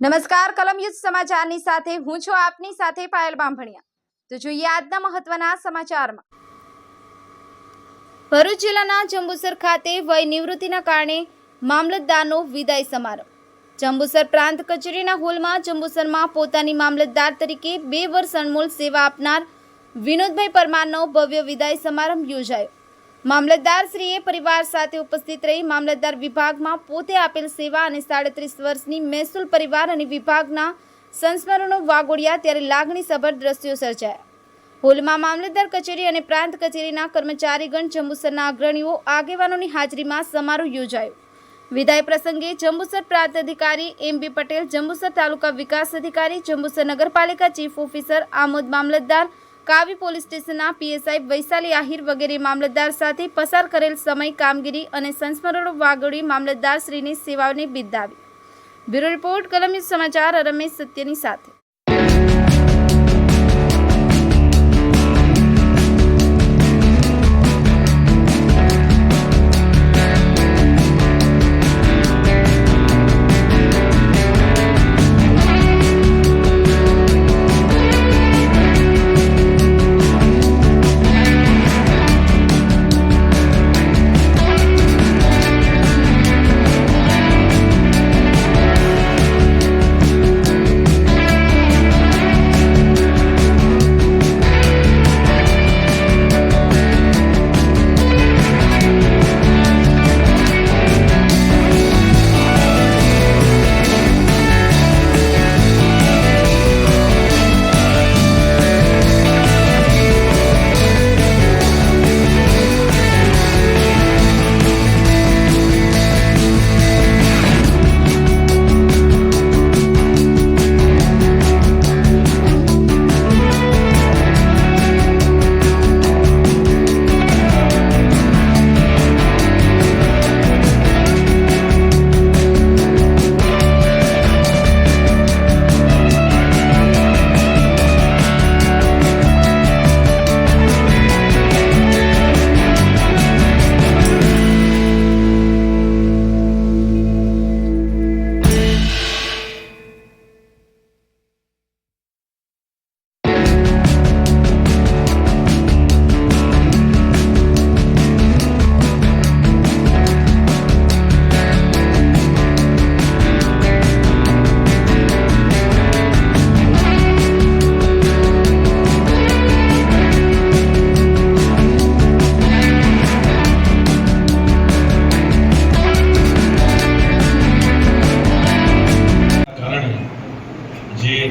નમસ્કાર કલમ યુદ્ધ સમાચારની સાથે હું છું આપની સાથે પાયલ બાંભણિયા। તો જોઈએ આજના મહત્વના સમાચારમાં। ભરૂચ જિલ્લાના જંબુસર ખાતે વય નિવૃત્તિના કારણે મામલતદારનો વિદાય સમારંભ। જંબુસર પ્રાંત કચેરીના હોલમાં જંબુસરમાં પોતાની મામલતદાર તરીકે 2 વર્ષ અનમોલ સેવા આપનાર વિનોદભાઈ પરમારનો ભવ્ય વિદાય સમારંભ યોજાયો। મામલતદારશ્રીએ પરિવાર સાથે ઉપસ્થિત રહી મામલતદાર વિભાગમાં પોતે આપેલ સેવા અને 37 વર્ષની મહેસૂલ પરિવાર અને વિભાગના સંસ્મરણો વાગોડ્યા ત્યારે લાગણીસભર દ્રશ્યો સર્જાયા। હોલમાં મામલતદાર કચેરી અને પ્રાંત કચેરીના કર્મચારીગણ જંબુસરના અગ્રણીઓ આગેવાનોની હાજરીમાં સમારોહ યોજાયો। વિદાય પ્રસંગે જંબુસર પ્રાંત અધિકારી એમ.બી. પટેલ, જંબુસર તાલુકા વિકાસ અધિકારી, જંબુસર નગરપાલિકા ચીફ ઓફિસર આમોદ મામલતદાર, કાવી પોલીસ સ્ટેશનના પીએસઆઈ વૈશાલી આહિર વગેરે મામલતદાર સાથે પસાર કરેલ સમય, કામગીરી અને સંસ્મરણો વાગોળી મામલતદાર શ્રીની સેવાઓને બિરદાવી। બ્યુરો રિપોર્ટ કલમ યુદ્ધ સમાચાર રમેશ સત્યની સાથે।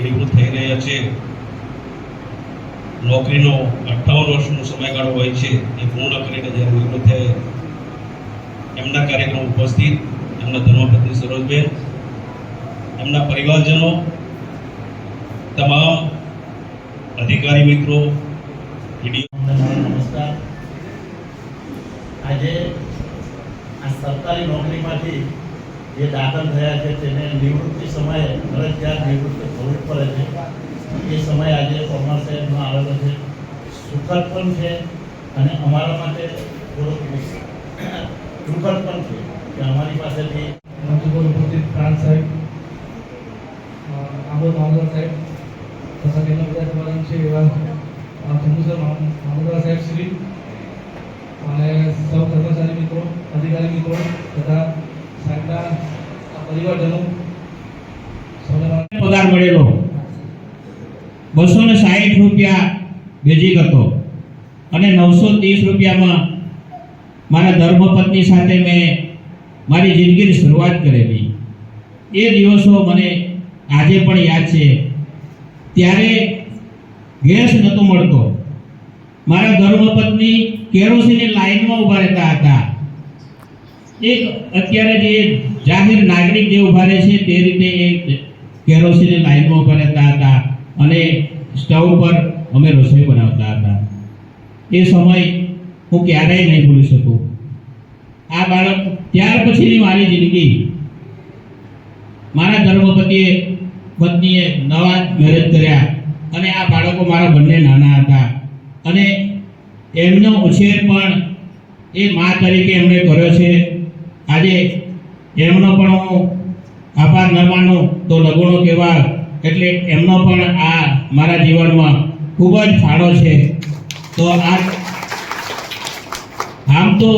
નિવૃત્ત થઈ રહ્યા છે, નોકરીનો 58 વર્ષનો સમયગાળો હોય છે એ પૂર્ણ કરીને જ્યારે નિવૃત્ત થાય એમના કાર્યક્રમ ઉપસ્થિત એમના ધર્મપત્ની સરોજબેન, એમના પરિવારજનો, તમામ અધિકારી મિત્રો, નમસ્કાર। આજે આ સરકારી નોકરીમાંથી જે દાખલ થયા છે તેને નિવૃત્તિ સમયે ફરજિયાત નિવૃત્તિ થવું પડે છે। એ સમય આજે પરમાર સાહેબમાં આવેલો છે, સુખદ પણ છે અને અમારા માટે થોડોક દુઃખદ પણ છે કે અમારી પાસેથી ઉપસ્થિત પ્રાંત સાહેબ, આમોદ મામલતદાર સાહેબ તથા તેના બધા તમામ છે એવા જંબુસર મામલતદાર સાહેબ શ્રી અને સૌ કર્મચારી મિત્રો, અધિકારી મિત્રો તથા સાહેબના પરિવારજનો પગાર મળેલો 260 રૂપિયા બેઝિક હતો અને 930 રૂપિયામાં મારા ધર્મપત્ની સાથે મેં મારી જિંદગીની શરૂઆત કરેલી। એ દિવસો મને આજે પણ યાદ છે। ત્યારે ગેસ નહોતો મળતો, મારા ધર્મપત્ની કેરોસીનની લાઈનમાં ઊભા રહેતા હતા। એક અત્યારે જે જાહેર નાગરિક જે ઉભા રહે છે તે રીતે એ કેરોસીનની લાઈનમાં ઉભા રહેતા હતા અને સ્ટવ પર અમે રસોઈ બનાવતા હતા। એ સમય હું ક્યારેય નહીં ભૂલી શકું। આ બાળક ત્યાર પછીની મારી જિંદગી, મારા પત્નીએ નવા મેરેજ કર્યા અને આ બાળકો મારા બંને નાના હતા અને એમનો ઉછેર પણ એ મા તરીકે એમણે કર્યો છે। આજે એમનો પણ હું આભાર ન માનું તો લગુણો કહેવા, એટલે એમનો પણ આ મારા જીવનમાં ખૂબ જ ફાળો છે. તો આમ તો